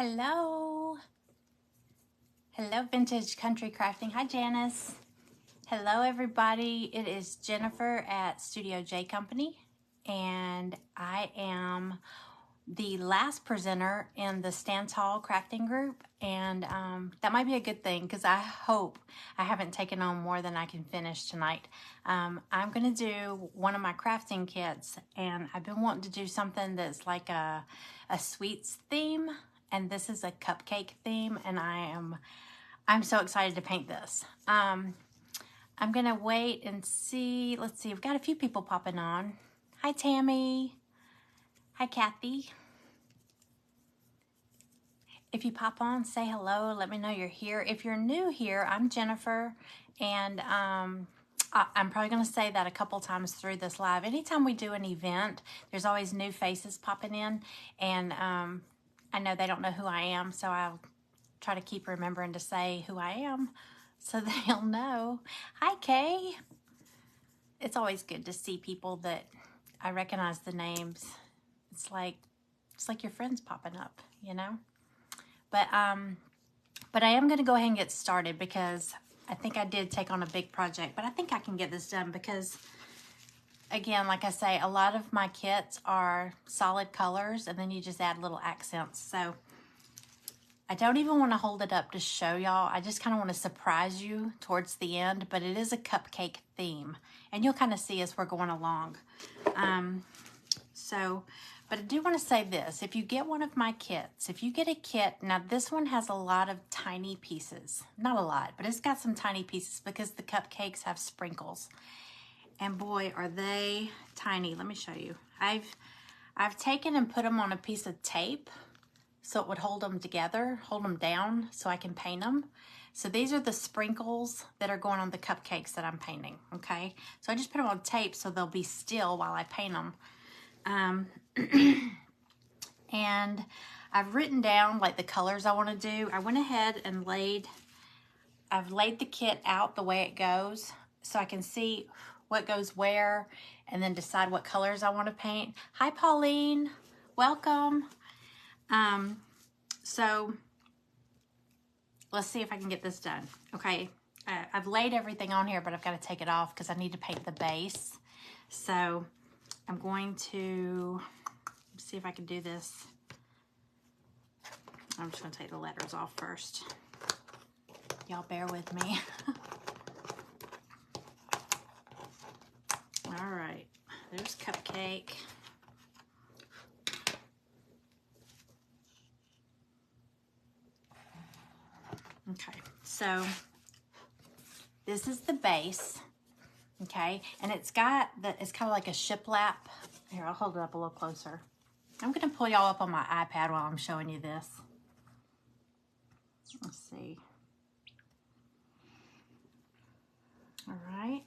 Hello. Hello, Vintage Country Crafting. Hi, Janice. Hello, everybody. It is Jennifer at Studio J Company, and I am the last presenter in the Stance Hall crafting group, and that might be a good thing because I hope I haven't taken on more than I can finish tonight. I'm going to do one of my crafting kits, and I've been wanting to do something that's like a sweets theme, and this is a cupcake theme, and I'm so excited to paint this. I'm going to wait and see. Let's see. We've got a few people popping on. Hi, Tammy. Hi, Kathy. If you pop on, say hello. Let me know you're here. If you're new here, I'm Jennifer, and I'm probably going to say that a couple times through this live. Anytime we do an event, there's always new faces popping in, and I know they don't know who I am, so I'll try to keep remembering to say who I am so they'll know. Hi, Kay. It's always good to see people that I recognize the names. It's like your friends popping up, you know? But I am going to go ahead and get started because I think I did take on a big project, but I think I can get this done because, again, like I say, a lot of my kits are solid colors and then you just add little accents. So I don't even want to hold it up to show y'all. I just kind of want to surprise you towards the end, but it is a cupcake theme and you'll kind of see as we're going along. But I do want to say this, if you get one of my kits, if you get a kit, now this one has a lot of tiny pieces, not a lot, but it's got some tiny pieces because the cupcakes have sprinkles. And boy, are they tiny. Let me show you. I've taken and put them on a piece of tape so it would hold them together, hold them down so I can paint them. So these are the sprinkles that are going on the cupcakes that I'm painting, okay? So I just put them on tape so they'll be still while I paint them. And I've written down like the colors I want to do. I went ahead and I've laid the kit out the way it goes so I can see what goes where and then decide what colors I want to paint. Hi, Pauline. Welcome. So let's see if I can get this done. Okay. I've laid everything on here, but I've got to take it off because I need to paint the base. So I'm going to see if I can do this. I'm just going to take the letters off first. Y'all bear with me. All right, there's cupcake. Okay, so this is the base. Okay, and it's kind of like a shiplap. Here, I'll hold it up a little closer. I'm going to pull y'all up on my iPad while I'm showing you this. Let's see. All right.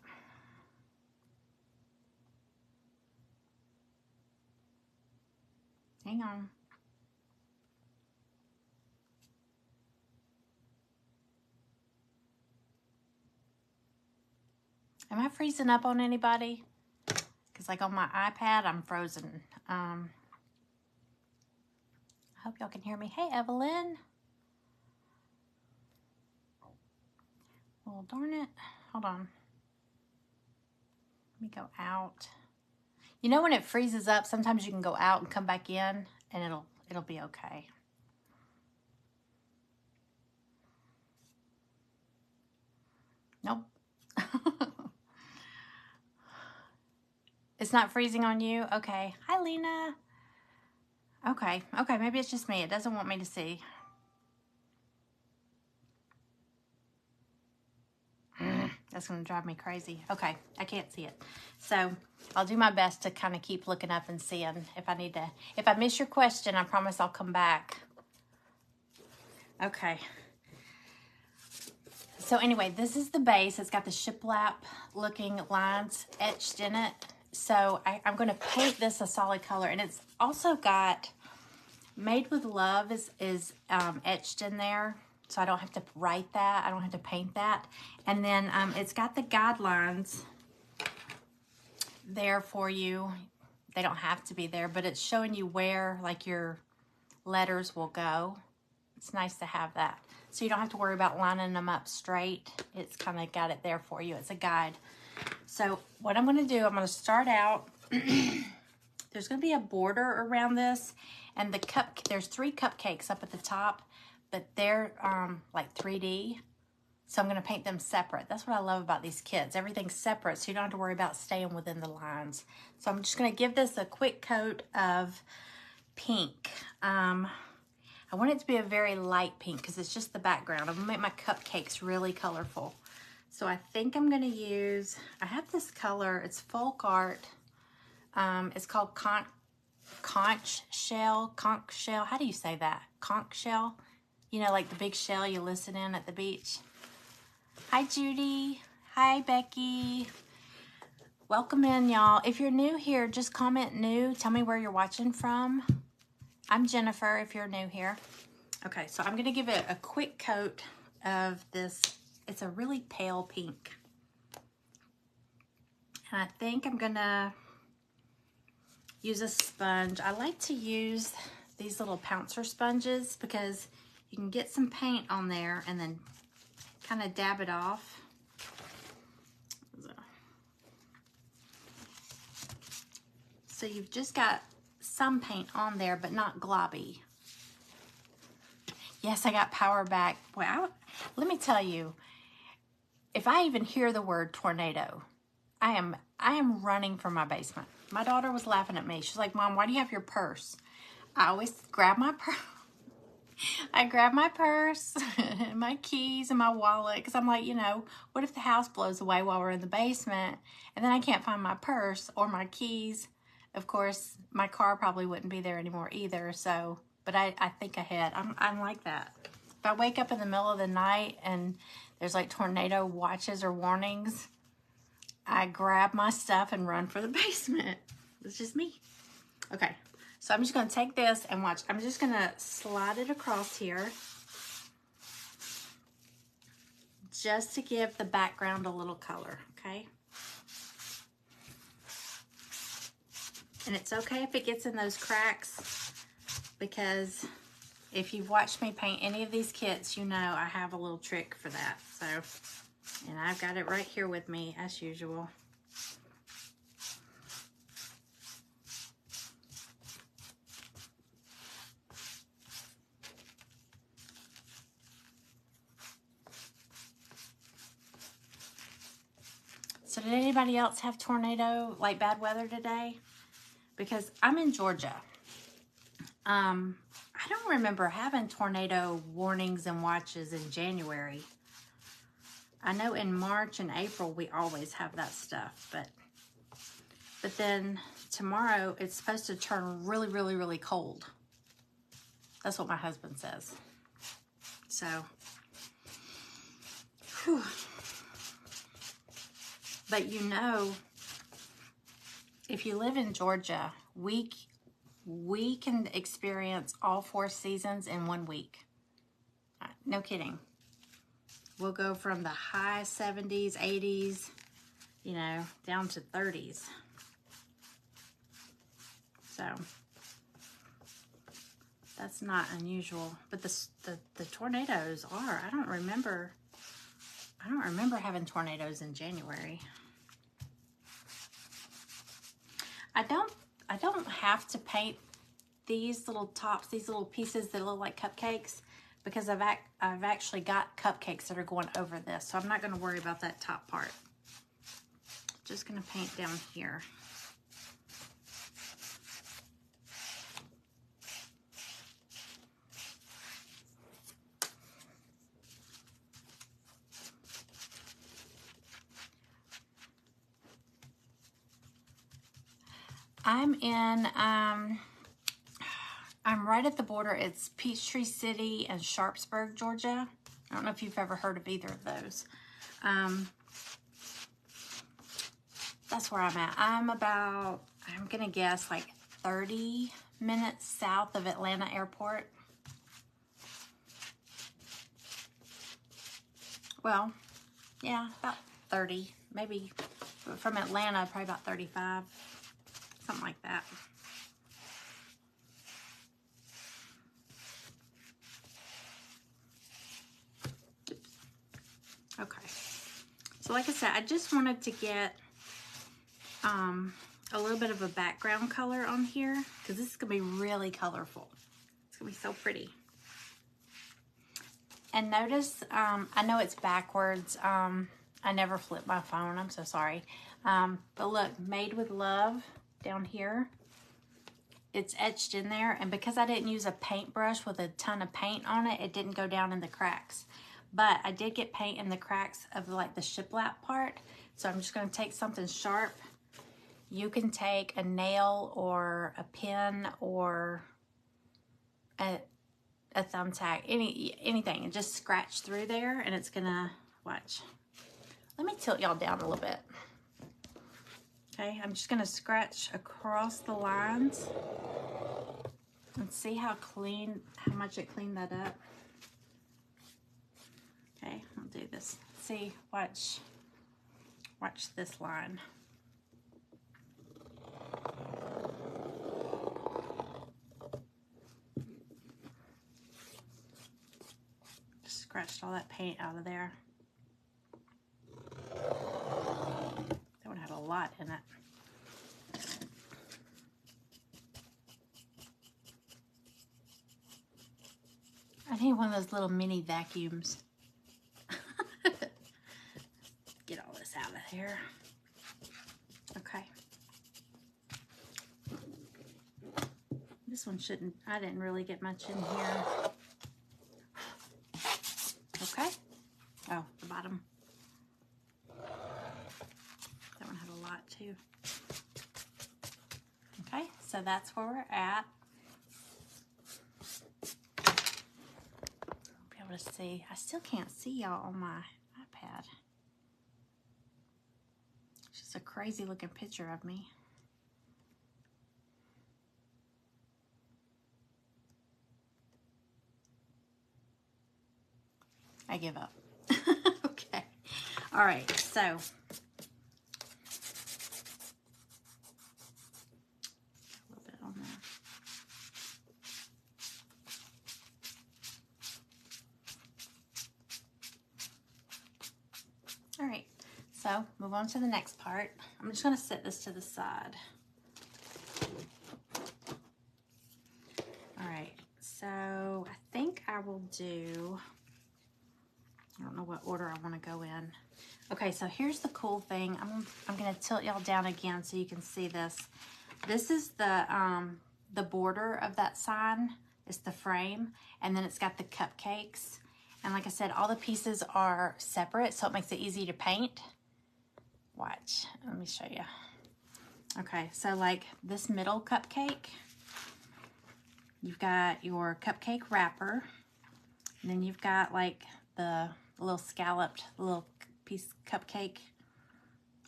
Hang on. Am I freezing up on anybody? Because like on my iPad, I'm frozen. I hope y'all can hear me. Hey, Evelyn. Well, darn it. Hold on. Let me go out. You know when it freezes up, sometimes you can go out and come back in and it'll be okay. Nope. It's not freezing on you? Okay. Hi, Lena. Okay, maybe it's just me. It doesn't want me to see. That's going to drive me crazy. Okay, I can't see it. So I'll do my best to kind of keep looking up and seeing if I need to. If I miss your question, I promise I'll come back. Okay. So anyway, this is the base. It's got the shiplap looking lines etched in it. So I'm going to paint this a solid color. And it's also got Made with Love is etched in there. So I don't have to write that. I don't have to paint that. And then it's got the guidelines there for you. They don't have to be there, but it's showing you where like your letters will go. It's nice to have that. So you don't have to worry about lining them up straight. It's kind of got it there for you. It's a guide. So what I'm going to do, I'm going to start out. There's going to be a border around this, and there's 3 cupcakes up at the top, but they're like 3D. So I'm going to paint them separate. That's what I love about these kits. Everything's separate, so you don't have to worry about staying within the lines. So I'm just going to give this a quick coat of pink. I want it to be a very light pink because it's just the background. I'm going to make my cupcakes really colorful. So I think I'm going to use, I have this color, it's Folk Art. It's called conch shell. How do you say that? Conch shell? You know, like the big shell you listen in at the beach. Hi, Judy. Hi, Becky. Welcome in, y'all. If you're new here, just comment new. Tell me where you're watching from. I'm Jennifer, if you're new here. Okay, so I'm going to give it a quick coat of this. It's a really pale pink. And I think I'm going to use a sponge. I like to use these little Pouncer sponges because you can get some paint on there and then kind of dab it off. So you've just got some paint on there, but not globby. Yes, I got power back. Wow, let me tell you, if I even hear the word tornado, I am running from my basement. My daughter was laughing at me. She's like, Mom, why do you have your purse? I always grab my purse. I grab my purse, and my keys, and my wallet, because I'm like, you know, what if the house blows away while we're in the basement, and then I can't find my purse or my keys? Of course, my car probably wouldn't be there anymore either, so, but I think ahead. I'm like that. If I wake up in the middle of the night and there's like tornado watches or warnings, I grab my stuff and run for the basement. It's just me. Okay, so I'm just going to take this and watch. I'm just going to slide it across here just to give the background a little color, okay? And it's okay if it gets in those cracks, because if you've watched me paint any of these kits, you know I have a little trick for that. So, and I've got it right here with me as usual. So did anybody else have tornado, like bad weather today? Because I'm in Georgia. I don't remember having tornado warnings and watches in January. I know in March and April we always have that stuff, but then tomorrow it's supposed to turn really, really, really cold. That's what my husband says. So, whew. But you know, if you live in Georgia, we can experience all 4 seasons in 1 week. No kidding. We'll go from the high 70s, 80s, you know, down to 30s. So that's not unusual. But the tornadoes are. I don't remember having tornadoes in January. I don't have to paint these little tops, these little pieces that look like cupcakes, because I've actually got cupcakes that are going over this, so I'm not going to worry about that top part. Just going to paint down here. I'm right at the border. It's Peachtree City and Sharpsburg, Georgia. I don't know if you've ever heard of either of those. That's where I'm at. I'm gonna guess like 30 minutes south of Atlanta Airport. Well, yeah, about 30, maybe from Atlanta, probably about 35, something like that. So like I said, I just wanted to get a little bit of a background color on here because this is going to be really colorful. It's going to be so pretty. And notice, I know it's backwards. I never flip my phone. I'm so sorry. But look, Made with Love down here. It's etched in there. And because I didn't use a paintbrush with a ton of paint on it, it didn't go down in the cracks. But I did get paint in the cracks of like the shiplap part. So I'm just going to take something sharp. You can take a nail or a pin or a thumbtack, anything, and just scratch through there, and it's gonna, watch. Let me tilt y'all down a little bit. Okay, I'm just gonna scratch across the lines and see how much it cleaned that up. Okay, I'll do this. See, watch this line. Scratched all that paint out of there. That one had a lot in it. I need one of those little mini vacuums. Get all this out of here. Okay. This one shouldn't, I didn't really get much in here. Okay. Oh, the bottom. That one had a lot too. Okay, so that's where we're at. I'll be able to see. I still can't see y'all on my iPad. It's just a crazy looking picture of me. I give up. Okay. All right, so a little bit on there. All right, so move on to the next part. I'm just going to set this to the side. All right, so I think I will do, I don't know what order I want to go in. Okay, so here's the cool thing. I'm going to tilt y'all down again so you can see this. This is the border of that sign. It's the frame, and then it's got the cupcakes. And like I said, all the pieces are separate, so it makes it easy to paint. Watch, let me show you. Okay, so like this middle cupcake, you've got your cupcake wrapper, and then you've got like the little scalloped little piece cupcake.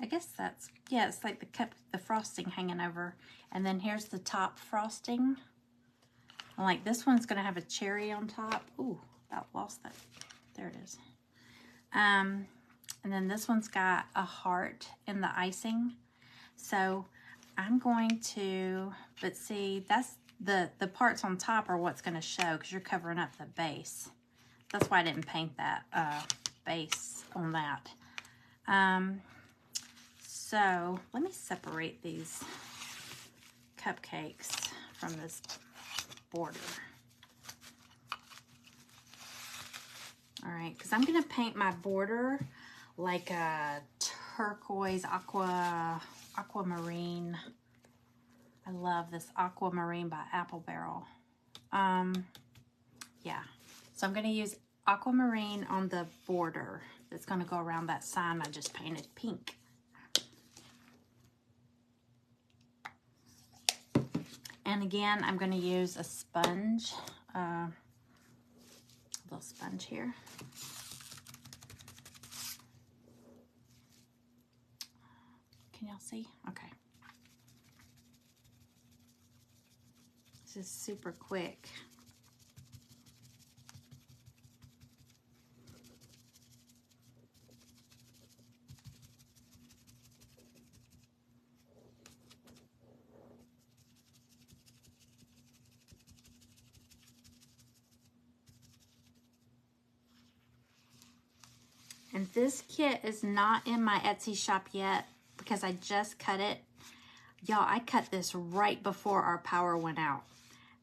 I guess that's, yeah, it's like the frosting hanging over. And then here's the top frosting. And like this one's gonna have a cherry on top. Ooh, about lost that. There it is. And then this one's got a heart in the icing. So I'm going to, but see, that's the parts on top are what's gonna show because you're covering up the base. That's why I didn't paint that base on that. So let me separate these cupcakes from this border. All right, because I'm gonna paint my border like a turquoise aquamarine. I love this aquamarine by Apple Barrel. Yeah, so I'm gonna use aquamarine on the border that's gonna go around that sign I just painted pink. And again, I'm going to use a sponge, a little sponge here. Can y'all see? Okay. This is super quick. And this kit is not in my Etsy shop yet because I just cut it. Y'all, I cut this right before our power went out.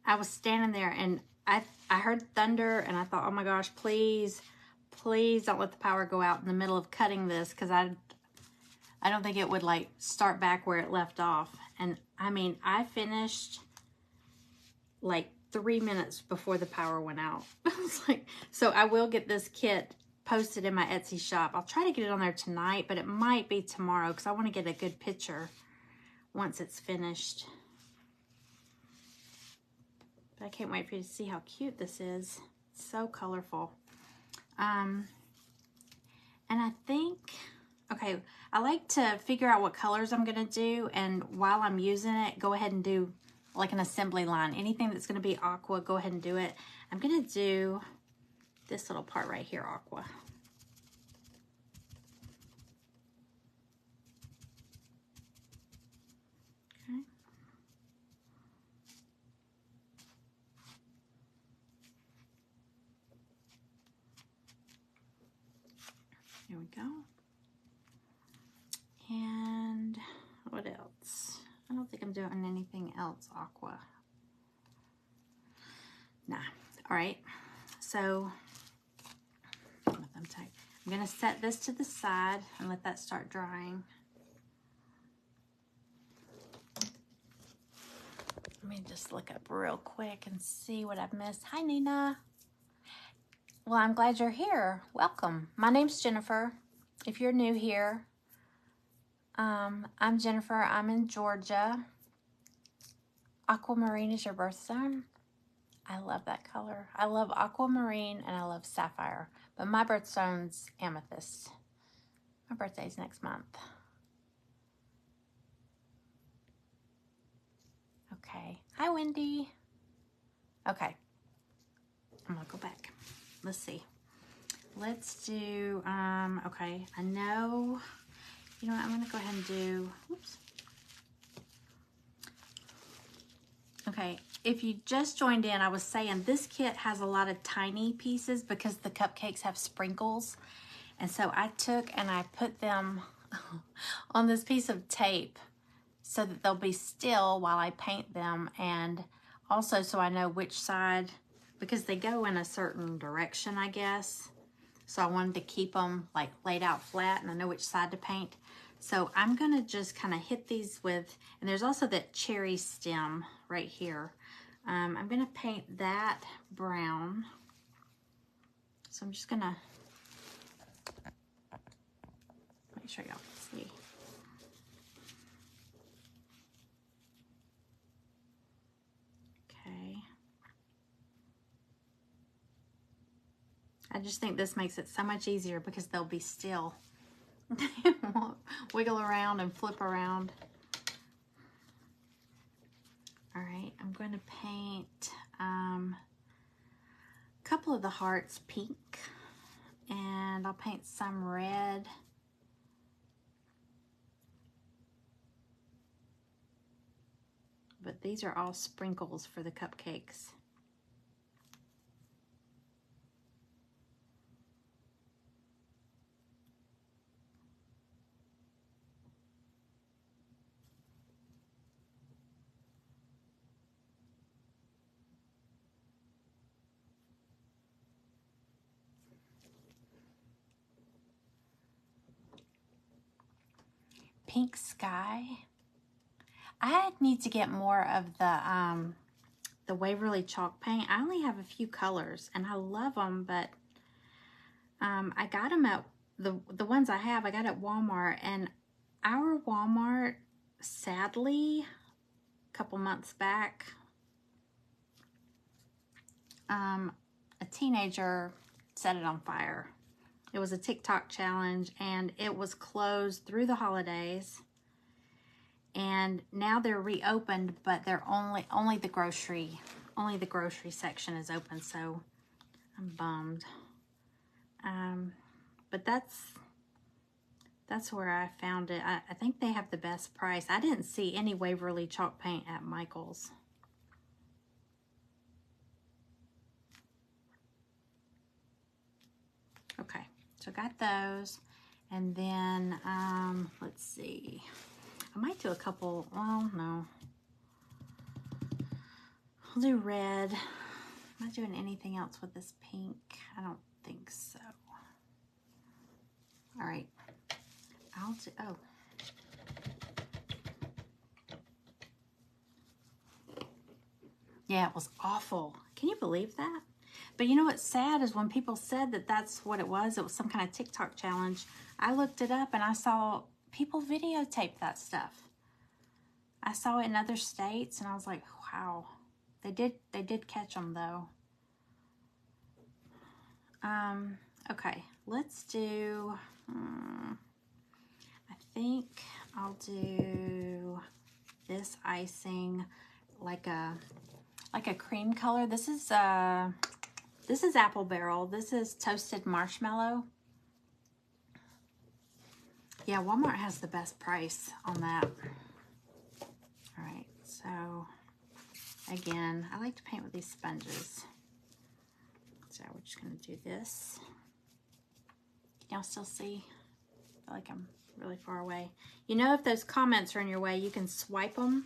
I was standing there and I heard thunder and I thought, oh my gosh, please, please don't let the power go out in the middle of cutting this, because I don't think it would like start back where it left off. And I mean, I finished like 3 minutes before the power went out. I was like, so I will get this kit posted in my Etsy shop. I'll try to get it on there tonight, but it might be tomorrow because I want to get a good picture once it's finished. But I can't wait for you to see how cute this is. It's so colorful. And I think, okay, I like to figure out what colors I'm going to do, and while I'm using it, go ahead and do like an assembly line. Anything that's going to be aqua, go ahead and do it. I'm going to do this little part right here, aqua. Okay. Here we go. And what else? I don't think I'm doing anything else aqua. Nah. All right. So I'm going to set this to the side and let that start drying. Let me just look up real quick and see what I've missed. Hi, Nina. Well, I'm glad you're here. Welcome. My name's Jennifer. If you're new here, I'm Jennifer. I'm in Georgia. Aquamarine is your birthstone. I love that color. I love aquamarine and I love sapphire, but my birthstone's amethyst. My birthday's next month. Okay. Hi, Wendy. Okay. I'm gonna go back. Let's see. Let's do, okay, I know, you know what, I'm gonna go ahead and do, oops. Okay, if you just joined in, I was saying this kit has a lot of tiny pieces because the cupcakes have sprinkles. And so I took and I put them on this piece of tape so that they'll be still while I paint them, and also so I know which side, because they go in a certain direction, I guess. So I wanted to keep them like laid out flat and I know which side to paint. So I'm gonna just kind of hit these with, and there's also that cherry stem right here. I'm gonna paint that brown. So I'm just gonna make sure y'all can see. Okay. I just think this makes it so much easier because they'll be still. They won't wiggle around and flip around. All right, I'm going to paint a couple of the hearts pink, and I'll paint some red. But these are all sprinkles for the cupcakes. Pink sky. I need to get more of the Waverly chalk paint. I only have a few colors and I love them, but I got them at the ones I have, I got at Walmart, and our Walmart, sadly, a couple months back, a teenager set it on fire. It was a TikTok challenge and it was closed through the holidays. And now they're reopened, but they're only the grocery section is open, so I'm bummed. But that's where I found it. I think they have the best price. I didn't see any Waverly chalk paint at Michael's. Okay, So I got those. And then, let's see. I might do a couple, well, no. I'll do red. I'm not doing anything else with this pink. I don't think so. All right. I'll do, oh. Yeah, it was awful. Can you believe that? But you know what's sad is when people said that that's what it was some kind of TikTok challenge. I looked it up and I saw people videotape that stuff. I saw it in other states and I was like, wow. They did catch them though. Okay, let's do, I think I'll do this icing like a cream color. This is Apple Barrel. This is toasted marshmallow. Yeah, Walmart has the best price on that. All right, so again, I like to paint with these sponges. So we're just gonna do this. Can y'all still see? I feel like I'm really far away. You know, if those comments are in your way, you can swipe them.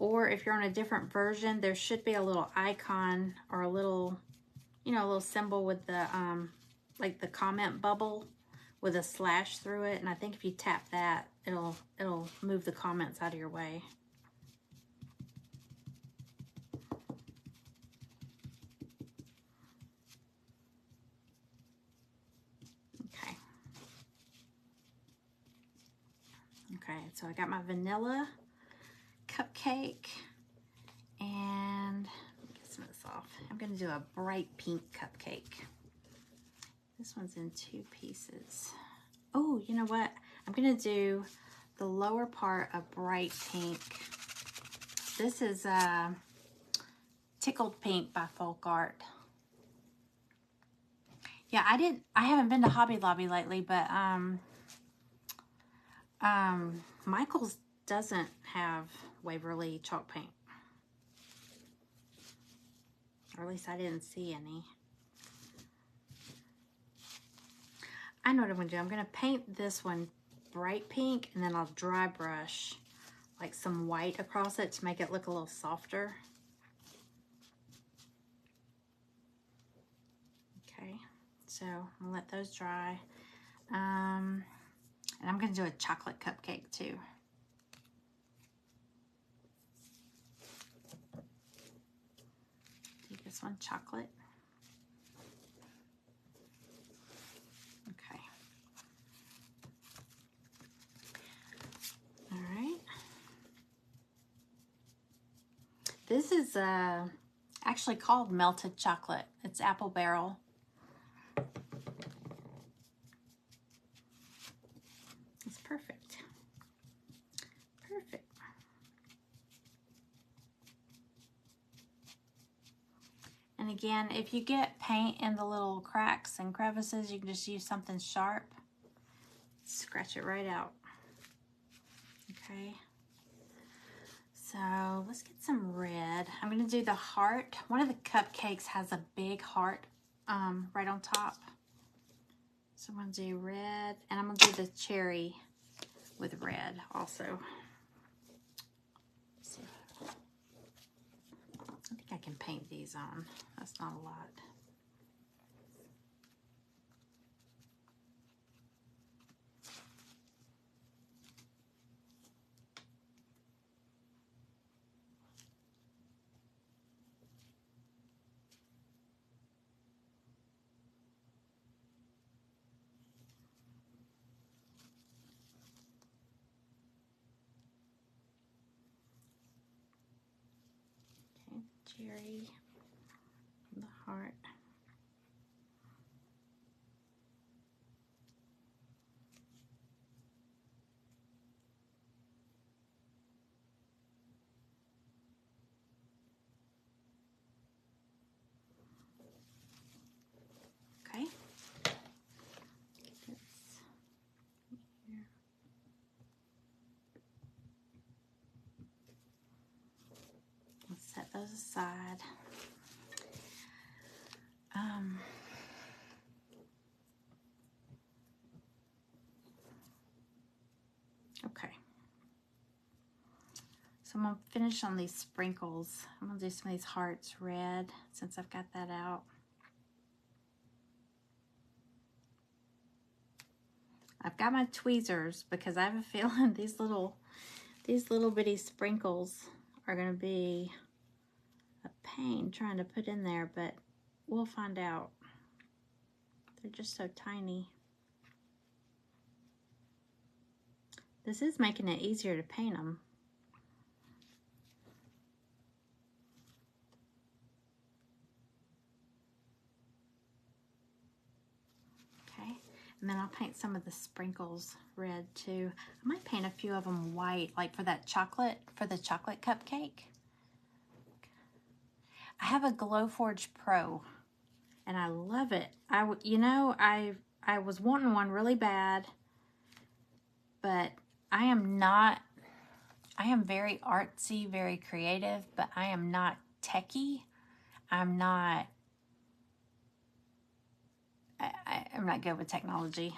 Or if you're on a different version, there should be a little icon or a little, you know, a little symbol with the, like the comment bubble with a slash through it. And I think if you tap that, it'll move the comments out of your way. Okay. Okay, so I got my vanilla cupcake and get some of this off. I'm gonna do a bright pink cupcake. This one's in 2 pieces. Oh, you know what? I'm gonna do the lower part of bright pink. This is Tickled Pink by Folk Art. Yeah, I haven't been to Hobby Lobby lately, but Michael's doesn't have Waverly chalk paint. Or at least I didn't see any. I know what I'm going to do. I'm going to paint this one bright pink, and then I'll dry brush like some white across it to make it look a little softer. Okay, so I'll let those dry. And I'm going to do a chocolate cupcake too. Do this one chocolate. Okay. All right. This is actually called melted chocolate. It's Apple Barrel. It's perfect. Perfect. And again, if you get paint in the little cracks and crevices, you can just use something sharp. Scratch it right out. Okay. So let's get some red. I'm going to do the heart. One of the cupcakes has a big heart right on top. So I'm going to do red, and I'm going to do the cherry with red also. So I think I can paint these on. That's not a lot. Okay, cherry, the heart. Okay. Let's set those aside. finish on these sprinkles. I'm going to do some of these hearts red since I've got that out. I've got my tweezers because I have a feeling these little bitty sprinkles are going to be a pain trying to put in there, but we'll find out. They're just so tiny. This is making it easier to paint them. And then I'll paint some of the sprinkles red too. I might paint a few of them white, like for the chocolate cupcake. I have a Glowforge Pro, and I love it. I was wanting one really bad, but I am very artsy, very creative, but I am not techie. I'm not good with technology.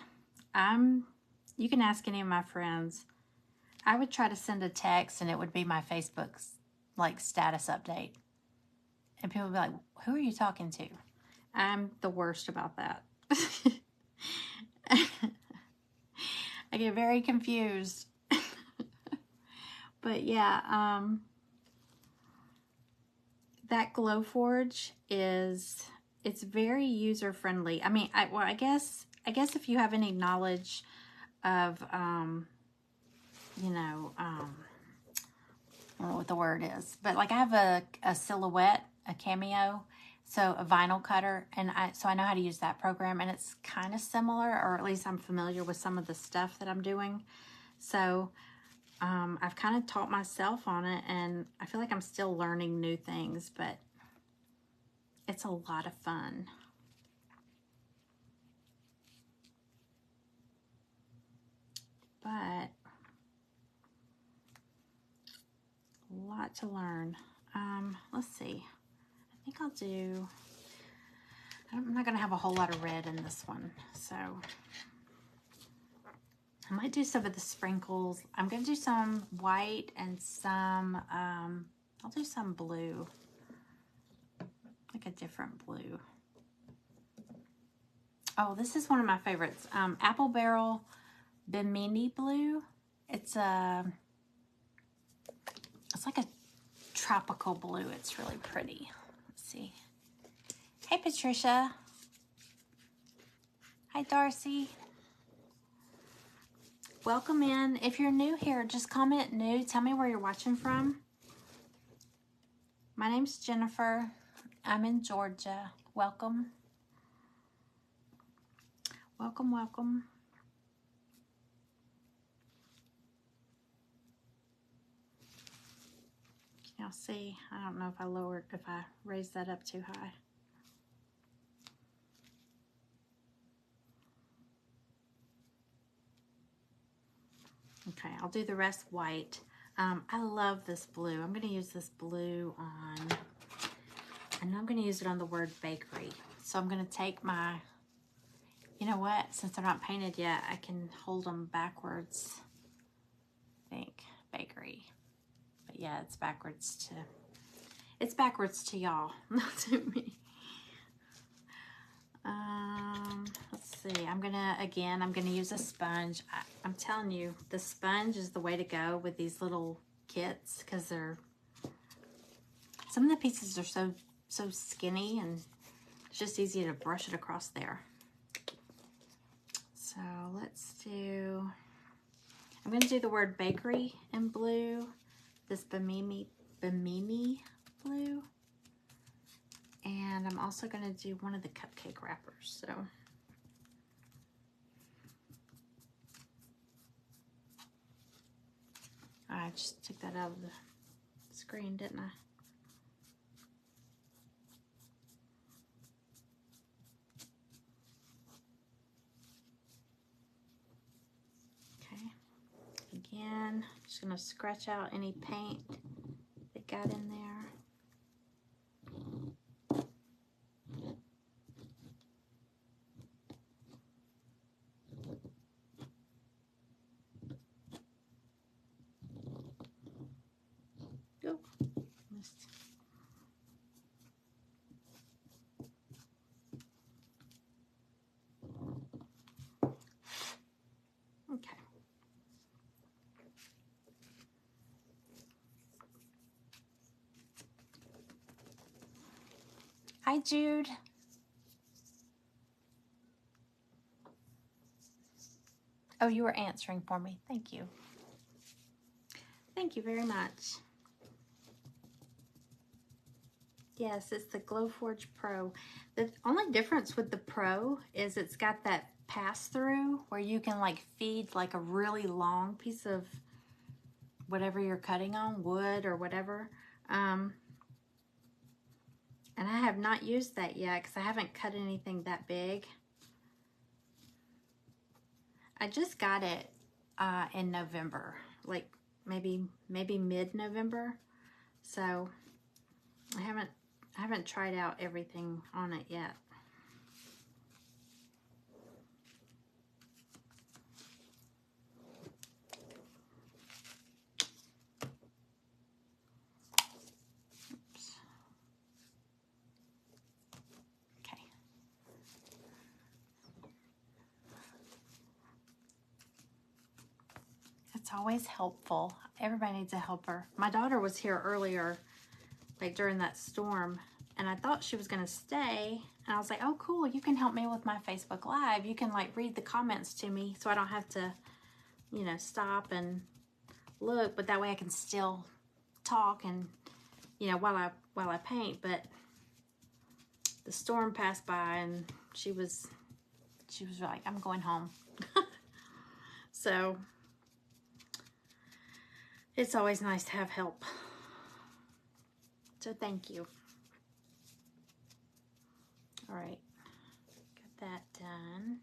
You can ask any of my friends. I would try to send a text and it would be my Facebook's like status update. And people would be like, who are you talking to? I'm the worst about that. I get very confused. But yeah, that Glowforge it's very user friendly. I mean, I guess if you have any knowledge of, I don't know what the word is, but like I have a Silhouette, a Cameo, so a vinyl cutter, and so I know how to use that program, and it's kind of similar, or at least I'm familiar with some of the stuff that I'm doing. So I've kind of taught myself on it, and I feel like I'm still learning new things, but it's a lot of fun. But a lot to learn. Let's see. I think I'll do, I'm not going to have a whole lot of red in this one, so I might do some of the sprinkles. I'm going to do some white and some, I'll do some blue, like a different blue. Oh, this is one of my favorites. Apple Barrel Bimini Blue. It's like a tropical blue. It's really pretty. Let's see. Hey, Patricia. Hi, Darcy. Welcome in. If you're new here, just comment new. Tell me where you're watching from. My name's Jennifer. I'm in Georgia. Welcome. Welcome, welcome. Now see, I don't know if I raised that up too high. Okay, I'll do the rest white. I love this blue. I'm going to use this blue on, and I'm going to use it on the word bakery. So I'm going to take my, you know what, since they're not painted yet, I can hold them backwards. I think, bakery. But yeah, it's backwards to y'all, not to me. Let's see, I'm gonna use a sponge. I'm telling you, the sponge is the way to go with these little kits, because some of the pieces are so skinny, and it's just easy to brush it across there. So I'm gonna do the word bakery in blue, this Bimini blue. And I'm also going to do one of the cupcake wrappers. So I just took that out of the screen, didn't I? Okay. Again, just going to scratch out any paint that got in there. Go. Hi, Jude. Oh, you were answering for me. Thank you. Thank you very much. Yes, it's the Glowforge Pro. The only difference with the Pro is it's got that pass-through where you can like feed like a really long piece of whatever you're cutting on, wood or whatever. And I have not used that yet because I haven't cut anything that big. I just got it in November, like maybe mid-November. So I haven't tried out everything on it yet. Oops. Okay. It's always helpful. Everybody needs a helper. My daughter was here earlier, like during that storm, and I thought she was going to stay. And I was like, oh, cool, you can help me with my Facebook Live. You can like read the comments to me so I don't have to, you know, stop and look, but that way I can still talk and, you know, while I paint. But the storm passed by and she was like, I'm going home. So it's always nice to have help. So thank you. All right, got that done.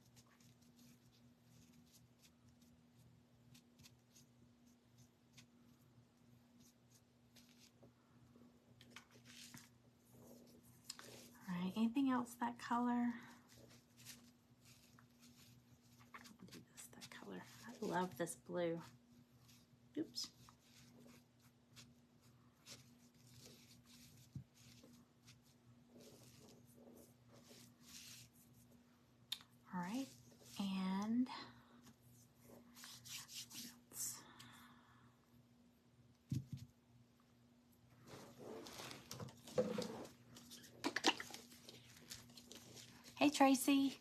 All right, anything else that color? I'll do this, that color. I love this blue. Oops. All right, and what else? Hey, Tracy.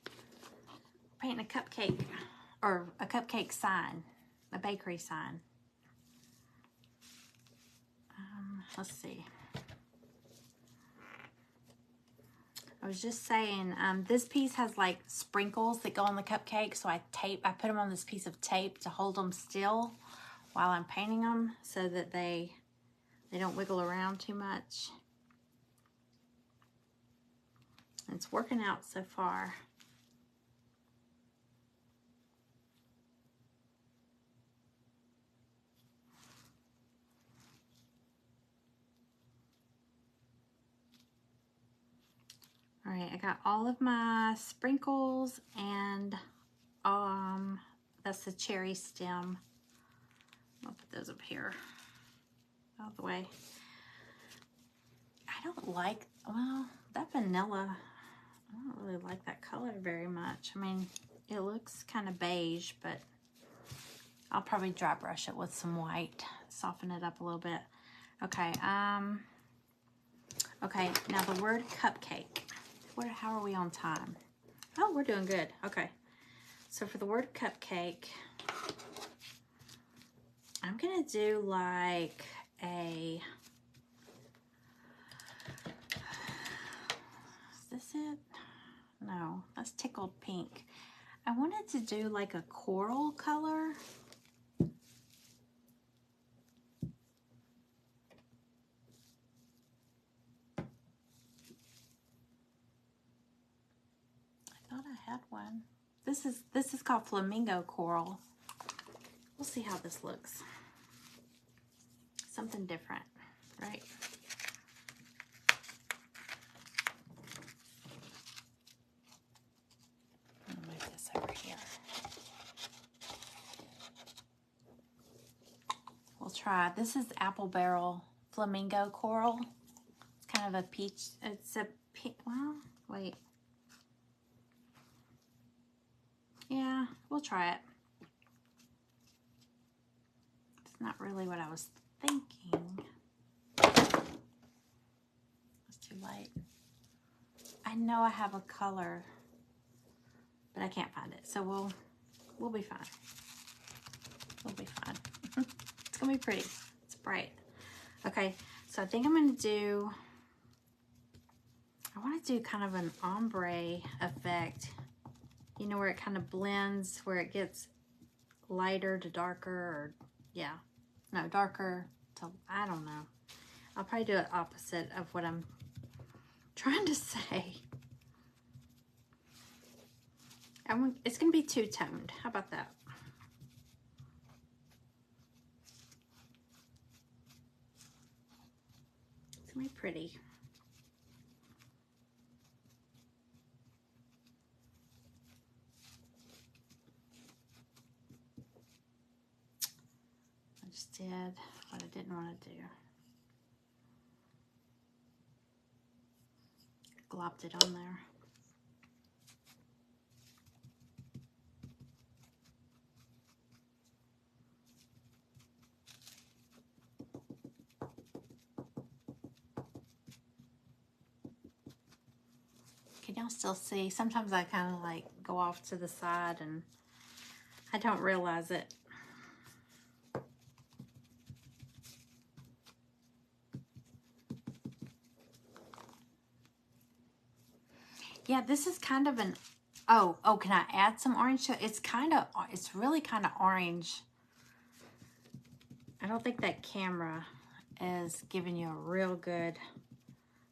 Painting a cupcake, or a cupcake sign, a bakery sign. Let's see. I was just saying, this piece has like sprinkles that go on the cupcake, so I put them on this piece of tape to hold them still while I'm painting them so that they don't wiggle around too much. It's working out so far. All right, I got all of my sprinkles, and that's the cherry stem. I'll put those up here out of the way. I don't like, well, that vanilla, I don't really like that color very much. I mean, it looks kind of beige, but I'll probably dry brush it with some white, soften it up a little bit. Okay, okay, now the word cupcake. How are we on time? Oh, we're doing good. Okay, so for the word cupcake, I'm gonna do like a, is this it? No, that's tickled pink. I wanted to do like a coral color. I thought I had one. This is called Flamingo Coral. We'll see how this looks. Something different, right? I'll move this over here. We'll try. This is Apple Barrel Flamingo Coral. It's kind of a peach. It's a pink. Well, wait. Yeah, we'll try it. It's not really what I was thinking. It's too light. I know I have a color, but I can't find it. So we'll be fine. We'll be fine. It's gonna be pretty. It's bright. Okay, so I think I'm gonna do, I wanna do kind of an ombre effect. You know, where it kind of blends, where it gets lighter to darker, or yeah, no, darker to, I don't know. I'll probably do it opposite of what I'm trying to say. It's gonna be two-toned. How about that? It's gonna be pretty. I just did what I didn't want to do. Glopped it on there. Can y'all still see? Sometimes I kind of like go off to the side and I don't realize it. Yeah, this is kind of an, oh, can I add some orange to it? It's really kind of orange. I don't think that camera is giving you a real good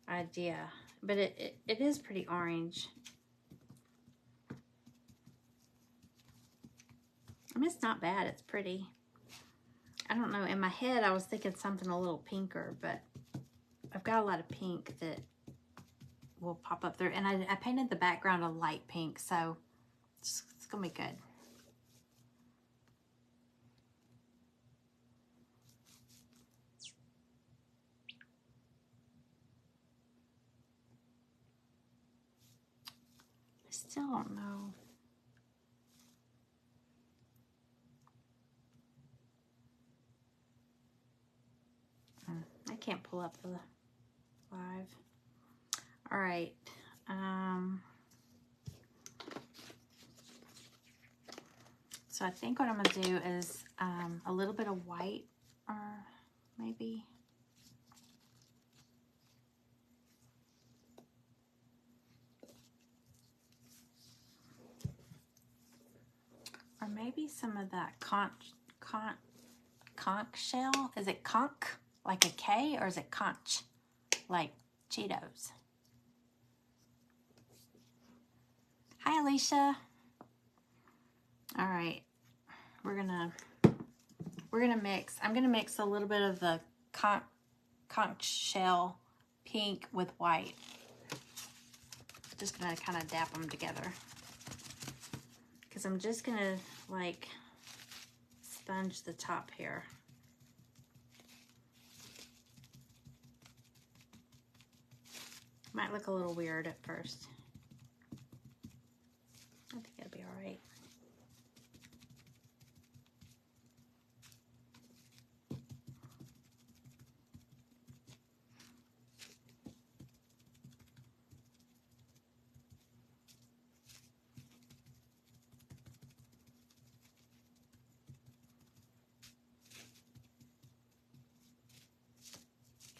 idea, but it is pretty orange. I mean, it's not bad, it's pretty. I don't know, in my head I was thinking something a little pinker, but I've got a lot of pink that will pop up there. And I painted the background a light pink, so it's gonna be good. I still don't know. I can't pull up the live. All right. So I think what I'm gonna do is a little bit of white, or maybe, some of that conch shell. Is it conch like a K, or is it conch like Cheetos? Hi, Alicia. All right, we're gonna mix. I'm gonna mix a little bit of the conch shell pink with white. Just gonna kind of dap them together, because I'm just gonna like sponge the top here. Might look a little weird at first. I think it'll be all right.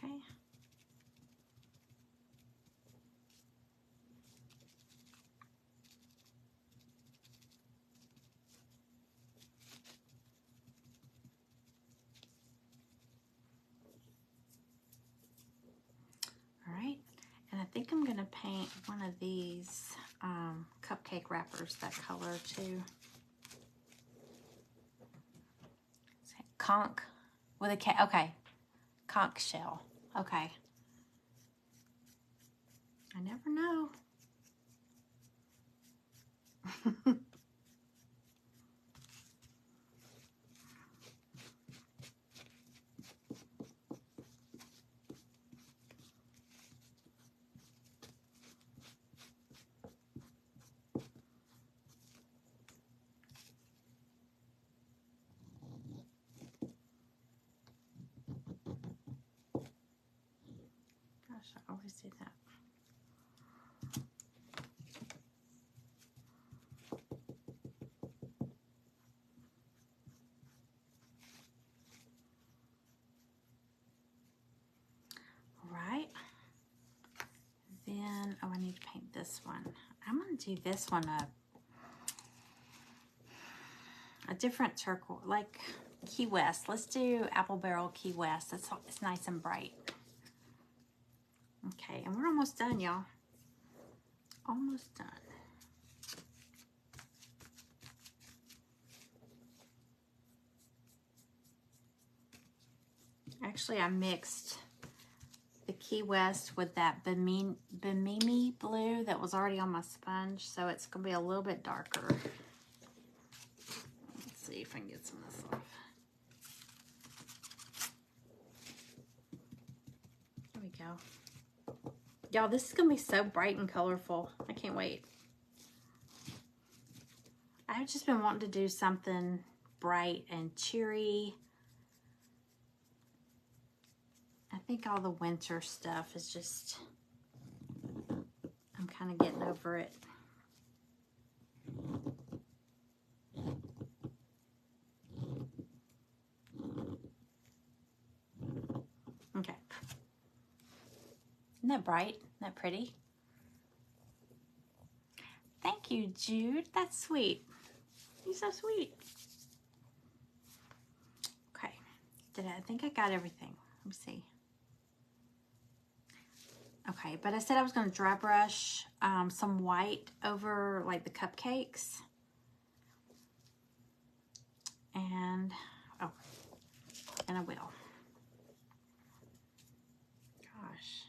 Okay. All right, and I think I'm gonna paint one of these cupcake wrappers that color too. Conch with a K. Okay, conch shell. Okay. I never know. Gosh, I always do that. need to paint this one. I'm going to do this one a different turquoise, like Key West. Let's do Apple Barrel Key West. It's nice and bright. Okay, and we're almost done, y'all. Almost done. Actually, I mixed the Key West with that Bimini blue that was already on my sponge, so it's going to be a little bit darker. Let's see if I can get some of this off. There we go. Y'all, this is going to be so bright and colorful. I can't wait. I've just been wanting to do something bright and cheery. I think all the winter stuff is just, I'm kind of getting over it. Okay. Isn't that bright? Isn't that pretty? Thank you, Jude. That's sweet. You're so sweet. Okay. I think I got everything. Let me see. Okay, but I said I was going to dry brush some white over like the cupcakes. And, oh, and I will. Gosh.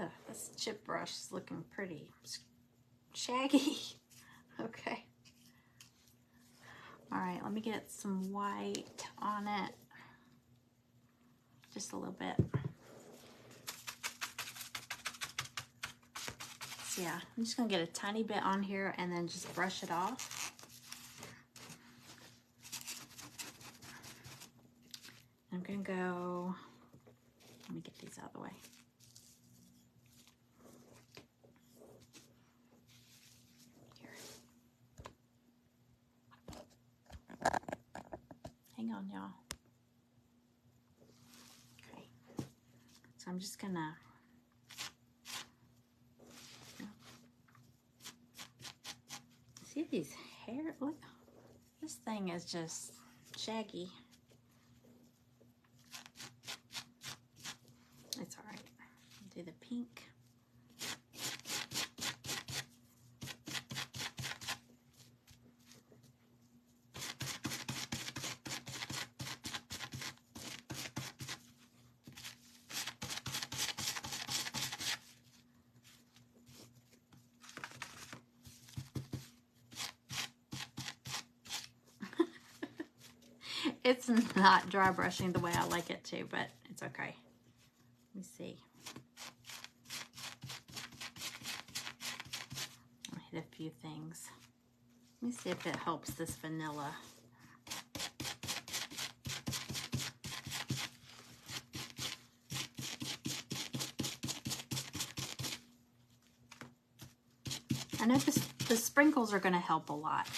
Ugh, this chip brush is looking pretty shaggy. Okay. All right, let me get some white on it. Just a little bit. So yeah, I'm just gonna get a tiny bit on here and then just brush it off. I'm gonna go, let me get these out of the way. Here. Hang on, y'all. Okay. So I'm just gonna see these hair. Look, this thing is just shaggy. It's all right. Do the pink. It's not dry brushing the way I like it to, but it's okay. Let me see. I'll hit a few things. Let me see if it helps this vanilla. I know the sprinkles are going to help a lot.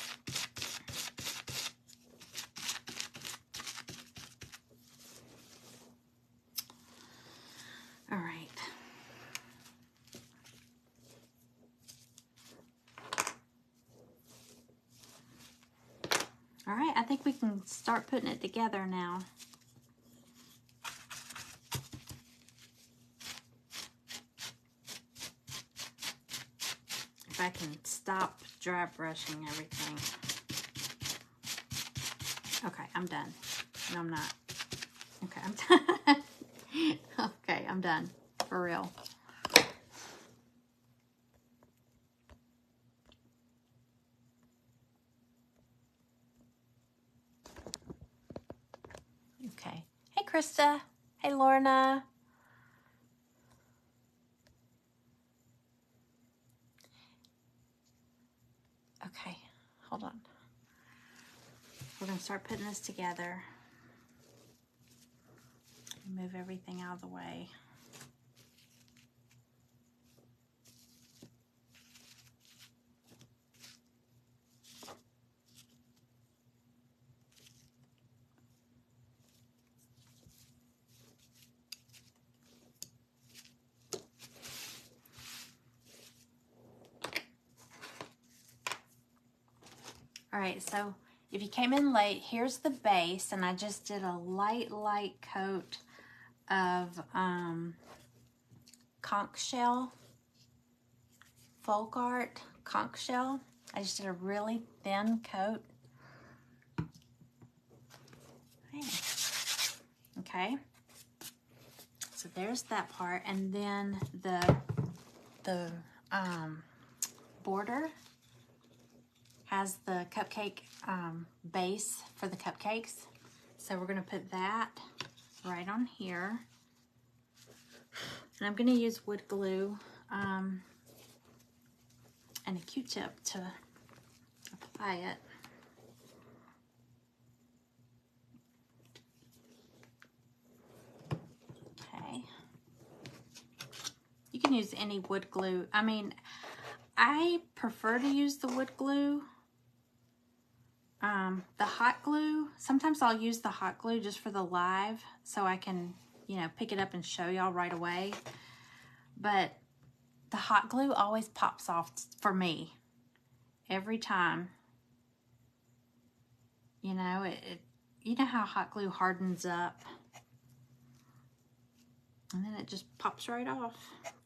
All right. All right, I think we can start putting it together now. If I can stop dry brushing everything. Okay, I'm done. No, I'm not. Okay, I'm done. Okay, I'm done. For real. Okay. Hey, Krista. Hey, Lorna. Okay, hold on. We're going to start putting this together. Move everything out of the way. All right, so if you came in late, here's the base, and I just did a light coat of conch shell, folk art conch shell. I just did a really thin coat. Okay, so there's that part, and then the border has the cupcake base for the cupcakes. So we're gonna put that right on here. And I'm gonna use wood glue and a Q-tip to apply it. Okay. You can use any wood glue. I mean, I prefer to use the wood glue. The hot glue, sometimes I'll use the hot glue just for the live so I can, you know, pick it up and show y'all right away. But the hot glue always pops off for me every time. You know, you know how hot glue hardens up and then it just pops right off,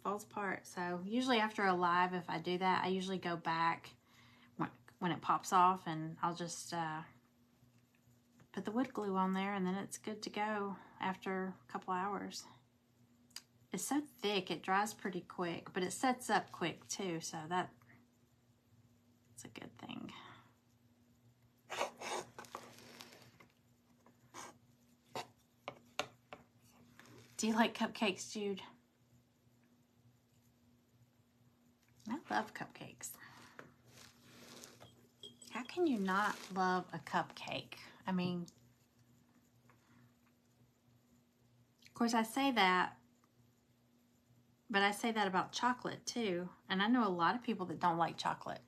falls apart. So usually after a live, if I do that, I usually go back when it pops off, and I'll just put the wood glue on there, and then it's good to go after a couple hours. It's so thick, it dries pretty quick, but it sets up quick too, so that's a good thing. Do you like cupcakes, Jude? I love cupcakes. How can you not love a cupcake? I mean, of course I say that, but I say that about chocolate too. And I know a lot of people that don't like chocolate.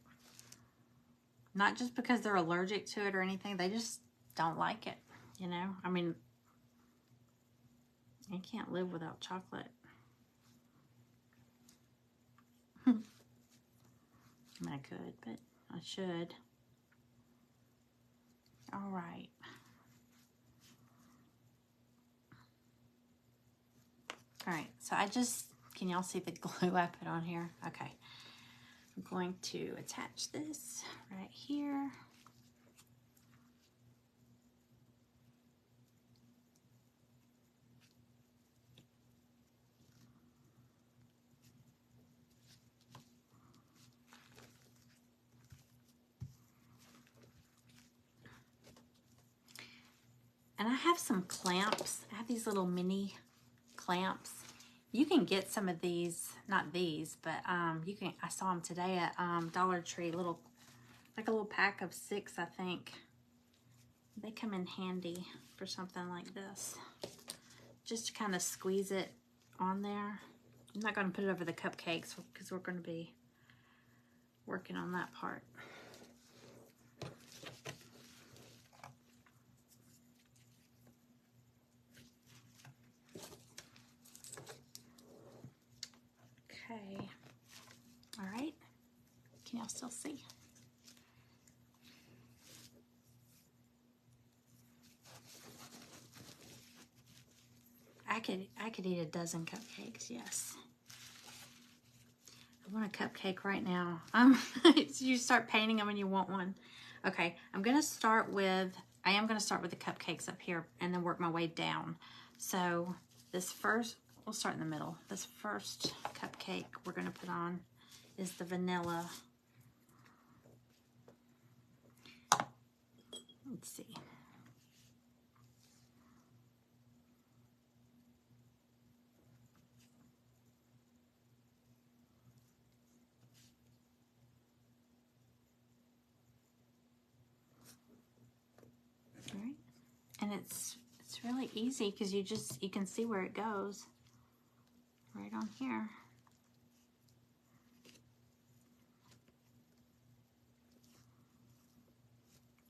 Not just because they're allergic to it or anything, they just don't like it, you know? I mean, I can't live without chocolate. I mean, I could, but I should. All right. All right, so can y'all see the glue I put on here? Okay. I'm going to attach this right here. And I have some clamps. I have these little mini clamps. You can get some of these, not these, but you can. I saw them today at Dollar Tree. Like a little pack of 6, I think. They come in handy for something like this. Just to kind of squeeze it on there. I'm not going to put it over the cupcakes because we're going to be working on that part. Okay. All right. Can y'all still see? I could eat a dozen cupcakes, yes. I want a cupcake right now. You start painting them and you want one. Okay, I am gonna start with the cupcakes up here and then work my way down. So this first, we'll start in the middle. This first cupcake we're gonna put on is the vanilla. Let's see. All right. And it's really easy because you can see where it goes right on here.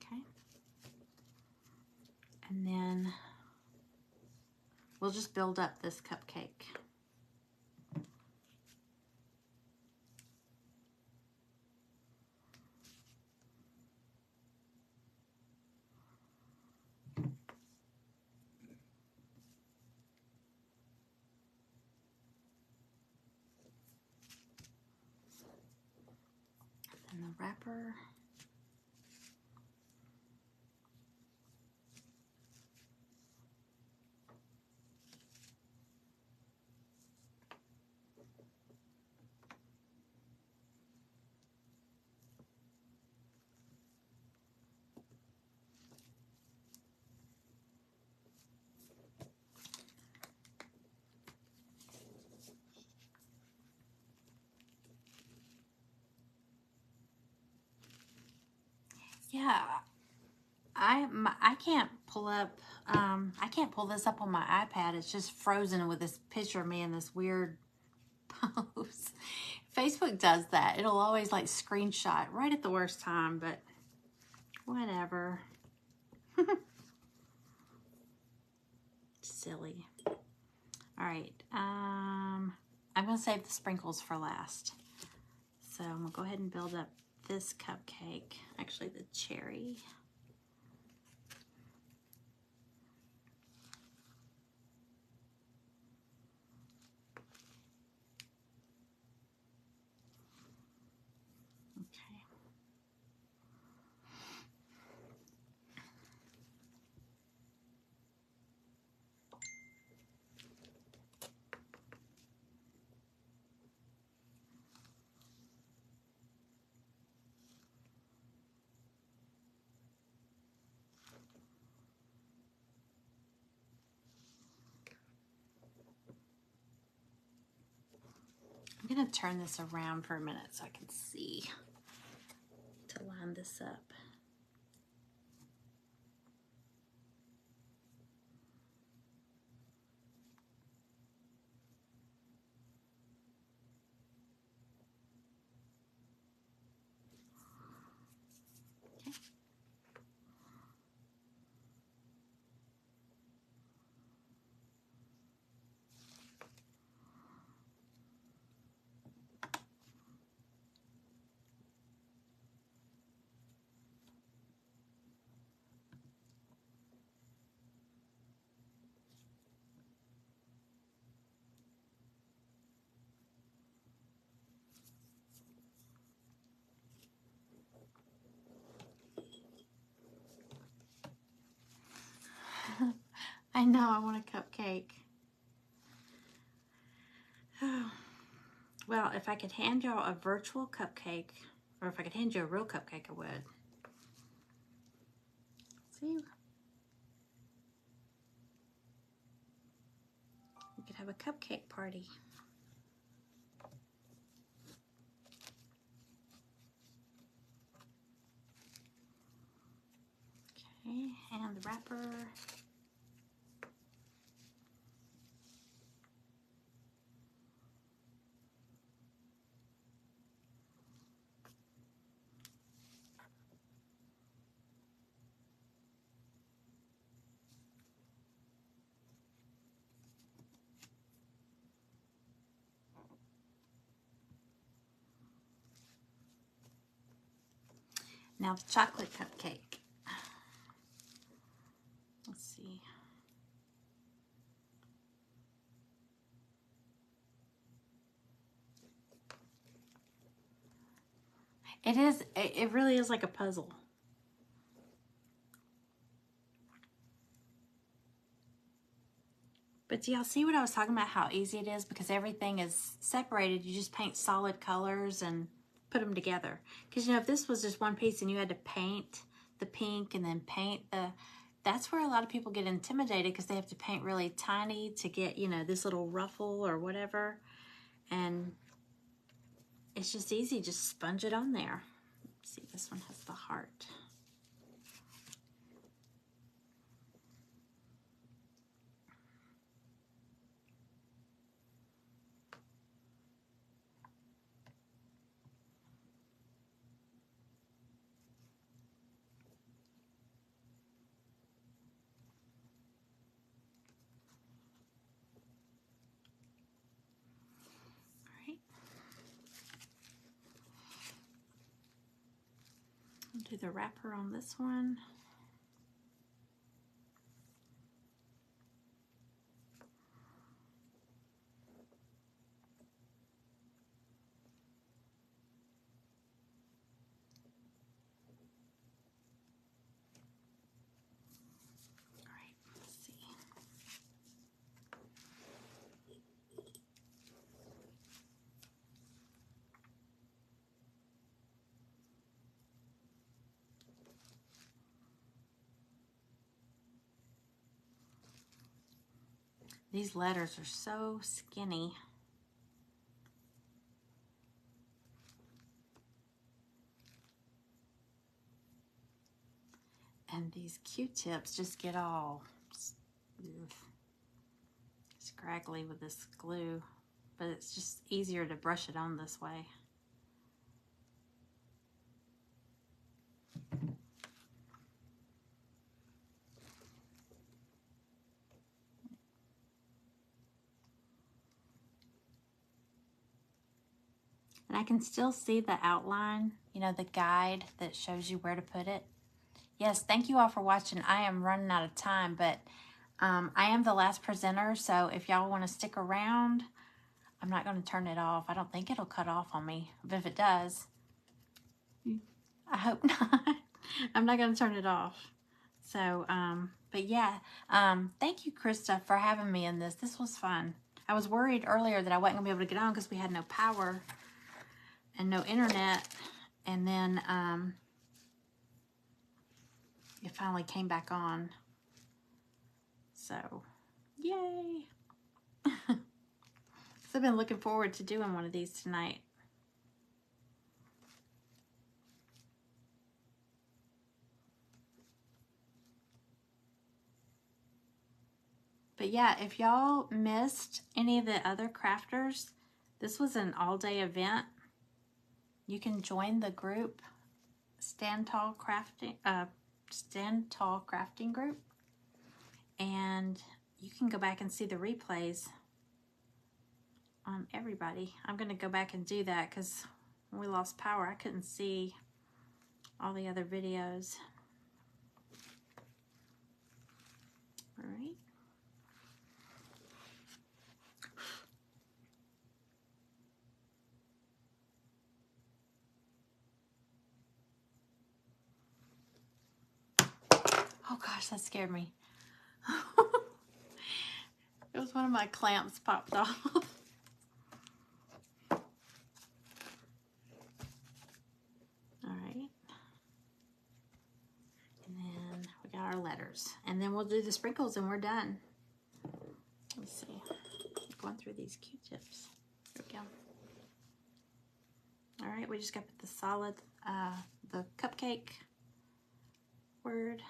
Okay. And then we'll just build up this cupcake. wrapper. Yeah, I can't pull up, I can't pull this up on my iPad. It's just frozen with this picture of me in this weird pose. Facebook does that. It'll always like screenshot right at the worst time, but whatever. Silly. All right, I'm gonna save the sprinkles for last. So I'm gonna go ahead and build up this cupcake, actually the cherry. Okay. I'm gonna turn this around for a minute so I can see to line this up. I know, I want a cupcake. Well, if I could hand y'all a virtual cupcake, or if I could hand you a real cupcake, I would. See? We could have a cupcake party. Okay, and the wrapper. Now the chocolate cupcake. Let's see. It really is like a puzzle. But do y'all see what I was talking about, how easy it is? Because everything is separated. You just paint solid colors and put them together. Because, you know, if this was just one piece and you had to paint the pink and then paint the... That's where a lot of people get intimidated, because they have to paint really tiny to get, you know, this little ruffle or whatever. And it's just easy. Just sponge it on there. Let's see, this one has the heart. Do the wrapper on this one. These letters are so skinny. And these Q-tips just get all scraggly with this glue, but it's just easier to brush it on this way. And I can still see the outline, you know, the guide that shows you where to put it. Yes, thank you all for watching. I am running out of time, but I am the last presenter, so if y'all want to stick around, I'm not going to turn it off. I don't think it'll cut off on me, but if it does, I hope not. I'm not going to turn it off. So, but yeah, thank you, Krista, for having me in this. This was fun. I was worried earlier that I wasn't going to be able to get on because we had no power and no internet, and then it finally came back on. So, yay! So I've been looking forward to doing one of these tonight. But yeah, if y'all missed any of the other crafters, this was an all-day event. You can join the group, Stand Tall Crafting group, and you can go back and see the replays on everybody. I'm going to go back and do that because when we lost power, I couldn't see all the other videos. All right. Oh gosh, that scared me. It was one of my clamps popped off. All right. And then we got our letters. And then we'll do the sprinkles and we're done. Let me see. I'm going through these Q-tips. There we go. All right, we just got the solid, the cupcake word.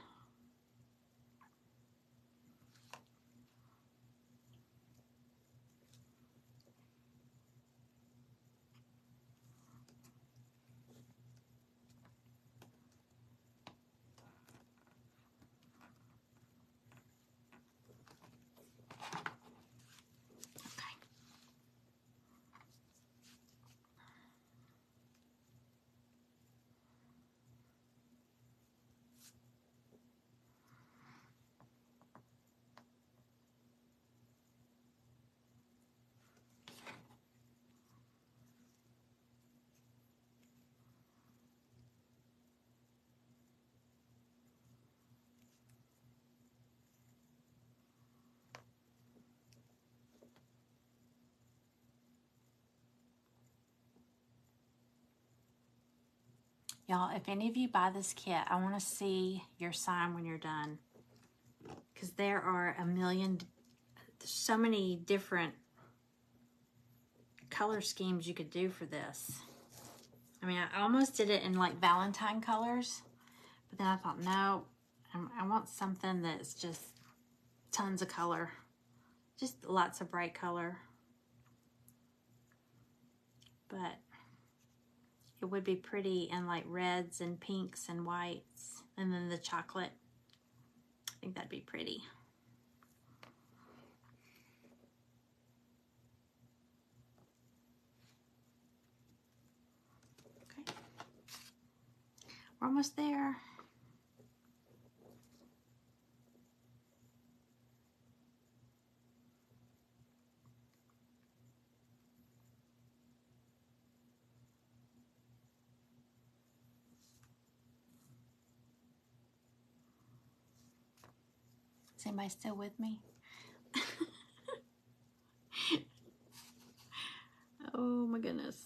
Y'all, if any of you buy this kit, I want to see your sign when you're done. Because there are so many different color schemes you could do for this. I mean, I almost did it in like Valentine colors. But then I thought, no, I want something that's just tons of color. Just lots of bright color. But it would be pretty in like reds and pinks and whites. And then the chocolate. I think that'd be pretty. Okay. We're almost there. Is anybody still with me? Oh my goodness.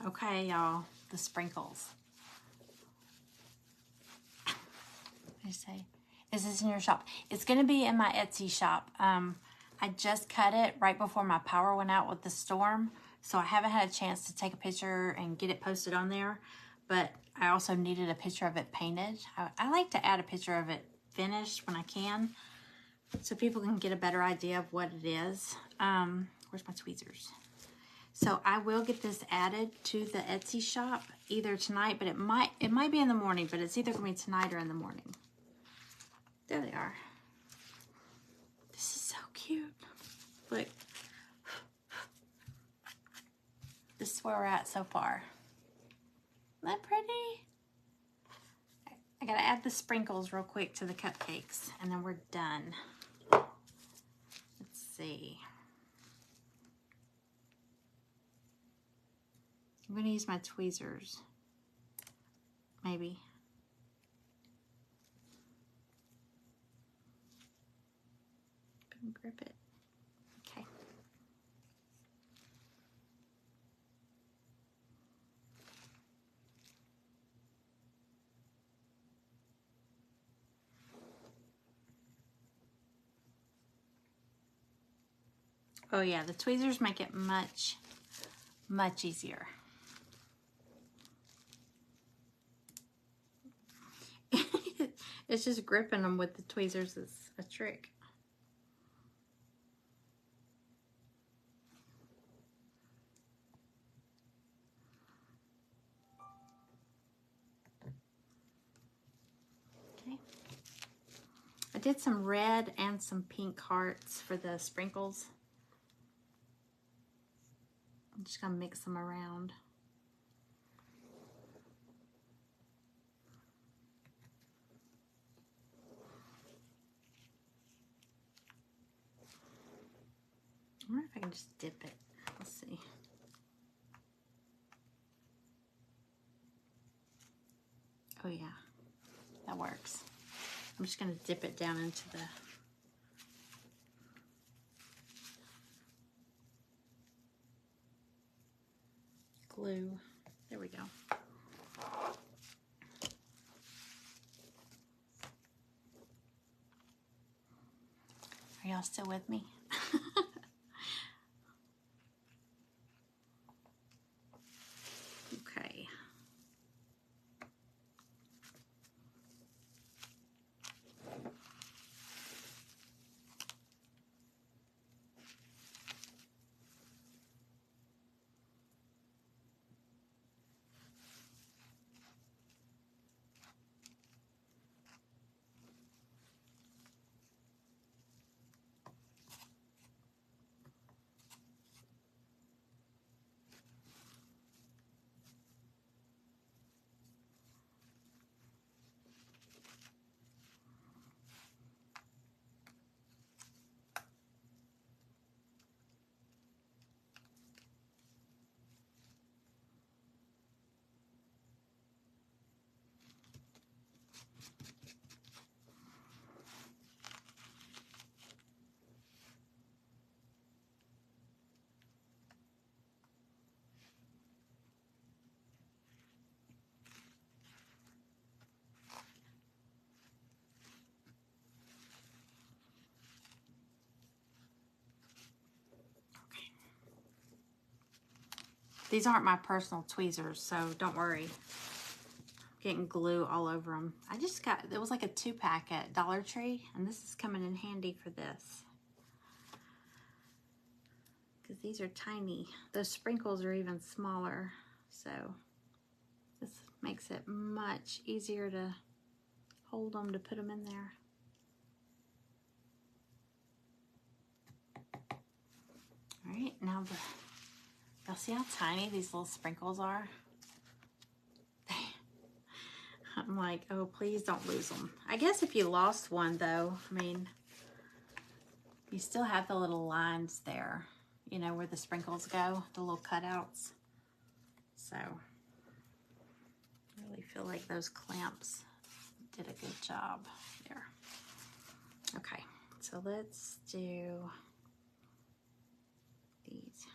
Okay, y'all, the sprinkles. I say, is this in your shop? It's going to be in my Etsy shop. I just cut it right before my power went out with the storm, so I haven't had a chance to take a picture and get it posted on there, but I also needed a picture of it painted. I like to add a picture of it finished when I can, so people can get a better idea of what it is. Where's my tweezers? So I will get this added to the Etsy shop either tonight, but it might be in the morning, but it's either going to be tonight or in the morning. There they are. This is so cute. Look. This is where we're at so far. Isn't that pretty? I gotta add the sprinkles real quick to the cupcakes, and then we're done. Let's see. I'm gonna use my tweezers. Maybe. Grip it. Okay. Oh yeah, the tweezers make it much, much easier. It's just gripping them with the tweezers is a trick. Okay. I did some red and some pink hearts for the sprinkles. I'm just gonna mix them around. I wonder if I can just dip it. Let's see. Oh yeah, that works. I'm just gonna dip it down into the glue. There we go. Are y'all still with me? Okay. These aren't my personal tweezers, so don't worry. Getting glue all over them. I just got, it was like a 2-pack at Dollar Tree, and this is coming in handy for this. Because these are tiny. Those sprinkles are even smaller, so this makes it much easier to hold them, to put them in there. All right, now y'all see how tiny these little sprinkles are? I'm like, oh, please don't lose them. I guess if you lost one, though, I mean, you still have the little lines there, you know, where the sprinkles go, the little cutouts. So, I really feel like those clamps did a good job there. Okay, so let's do these.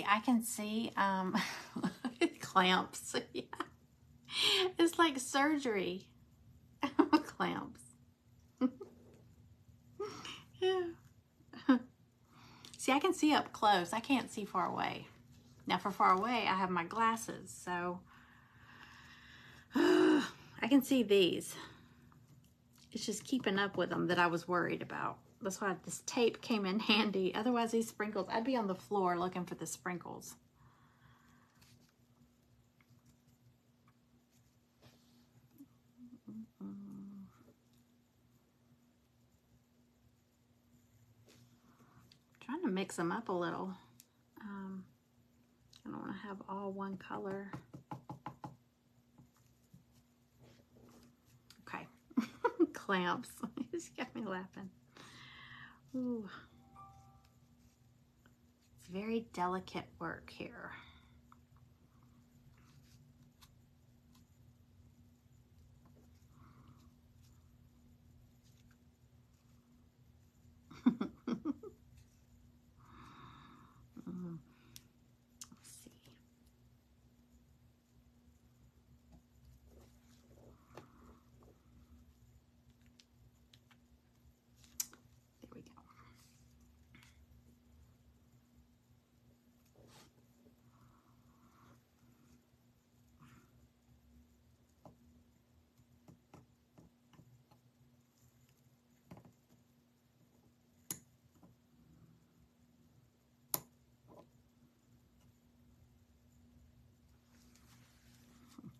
I can see clamps. Yeah. It's like surgery. Clamps. Yeah. See, I can see up close. I can't see far away. Now for far away, I have my glasses, so I can see these. It's just keeping up with them that I was worried about. That's why this tape came in handy. Otherwise, these sprinkles, I'd be on the floor looking for the sprinkles. Trying to mix them up a little. I don't want to have all one color. Okay. Clamps. It's got me laughing. Ooh. It's very delicate work here.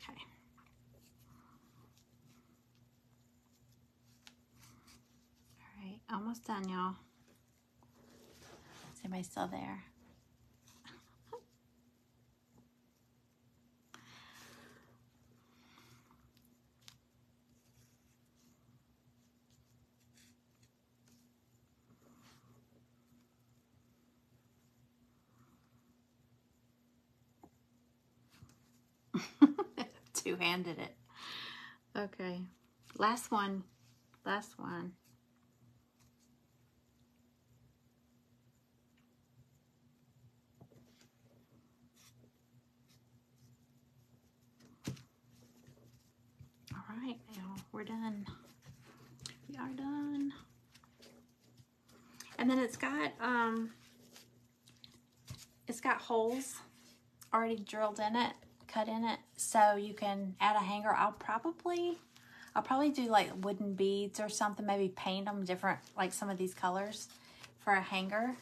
Okay. All right, almost done, y'all. Is anybody still there? Two-handed it. Okay, last one. Last one. All right, now we're done. We are done. And then it's got holes already drilled in it, cut in it, so you can add a hanger. I'll probably do like wooden beads or something, maybe paint them different, like some of these colors for a hanger.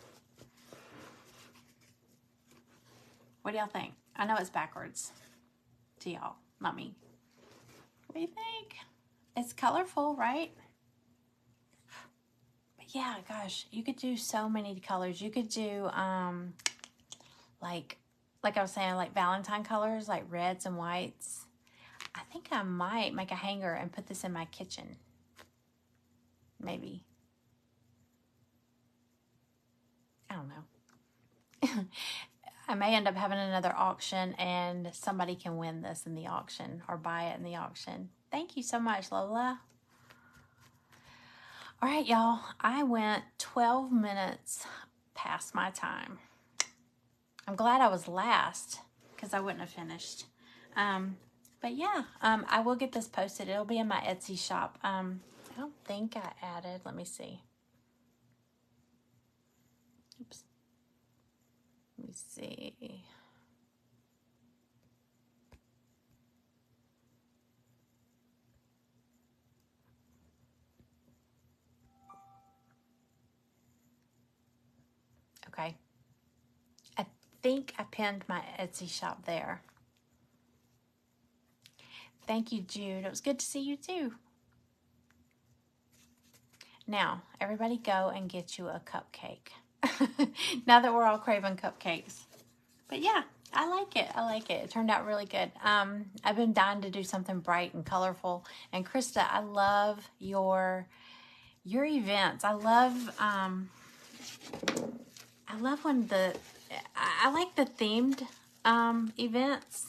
What do y'all think? I know it's backwards to y'all, not me. What do you think? It's colorful, right? But yeah, gosh, you could do so many colors. You could do like I was saying, like Valentine colors, like reds and whites. I think I might make a hanger and put this in my kitchen. Maybe. I don't know. I may end up having another auction and somebody can win this in the auction or buy it in the auction. Thank you so much, Lola. All right, y'all. I went 12 minutes past my time. I'm glad I was last because I wouldn't have finished. But yeah, I will get this posted. It'll be in my Etsy shop. I don't think I added. Let me see. Oops. Let me see. Okay. I think I pinned my Etsy shop there. Thank you, Jude. It was good to see you too. Now, everybody go and get you a cupcake. Now that we're all craving cupcakes. But yeah, I like it. I like it. It turned out really good. I've been dying to do something bright and colorful. And Krista, I love your events. I love when I like the themed events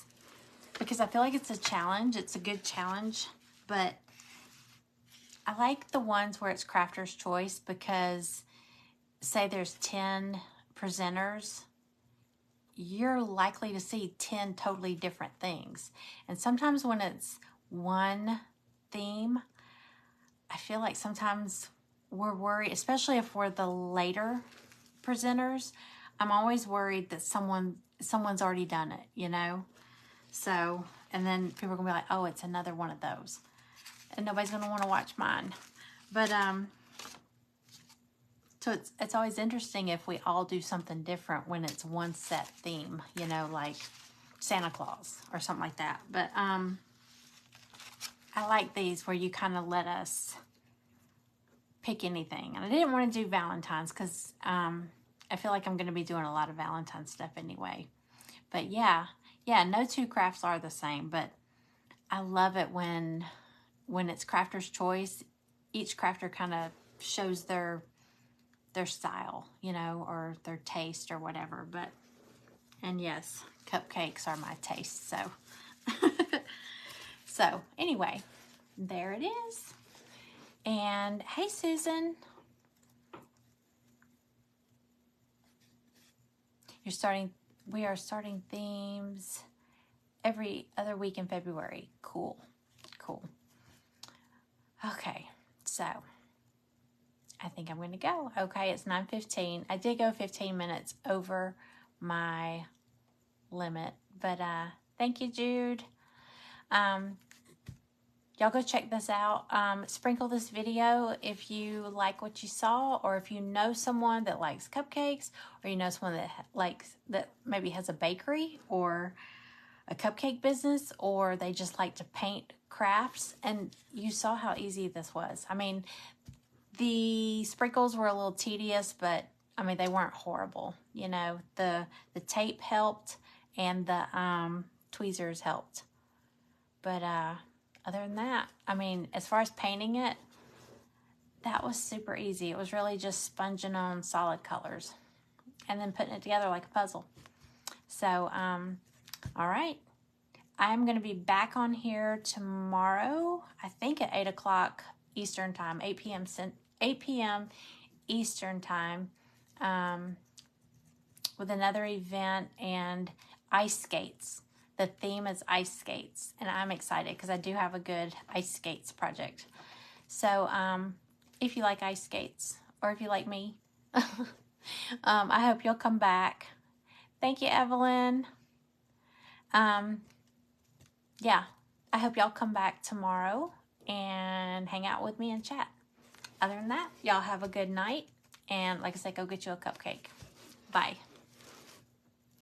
because I feel like it's a challenge. It's a good challenge, but I like the ones where it's crafter's choice because say there's 10 presenters you're likely to see 10 totally different things. And sometimes when it's one theme, I feel like sometimes we're worried, especially if we're the later presenters. I'm always worried that someone's already done it, you know? So, and then people are gonna be like, oh, it's another one of those. And nobody's gonna wanna watch mine. But, so it's always interesting if we all do something different when it's one set theme, you know, like Santa Claus or something like that. But, I like these where you kind of let us pick anything. And I didn't want to do Valentine's because I feel like I'm going to be doing a lot of Valentine's stuff anyway. But yeah, no two crafts are the same. But I love it when it's crafter's choice. Each crafter kind of shows their style, you know, or their taste or whatever. But, and yes, cupcakes are my taste. So, so anyway, there it is. And hey, Susan, we are starting themes every other week in February. Cool. Okay, so I think I'm going to go. Okay, it's 9:15. I did go 15 minutes over my limit, but thank you, Jude. Y'all go check this out. Sprinkle this video if you like what you saw, or if you know someone that likes cupcakes, or you know someone that maybe has a bakery or a cupcake business, or they just like to paint crafts. And you saw how easy this was. I mean, the sprinkles were a little tedious, but I mean, they weren't horrible. You know, the tape helped and the tweezers helped. But other than that, I mean, as far as painting it, that was super easy. It was really just sponging on solid colors and then putting it together like a puzzle. So, all right. I'm going to be back on here tomorrow, I think at 8 o'clock Eastern time, 8 p.m. Eastern time, with another event and ice skates. The theme is ice skates, and I'm excited because I do have a good ice skates project. So if you like ice skates, or if you like me, I hope you'll come back. Thank you, Evelyn. Yeah, I hope y'all come back tomorrow and hang out with me and chat. Other than that, y'all have a good night. And like I said, go get you a cupcake. Bye.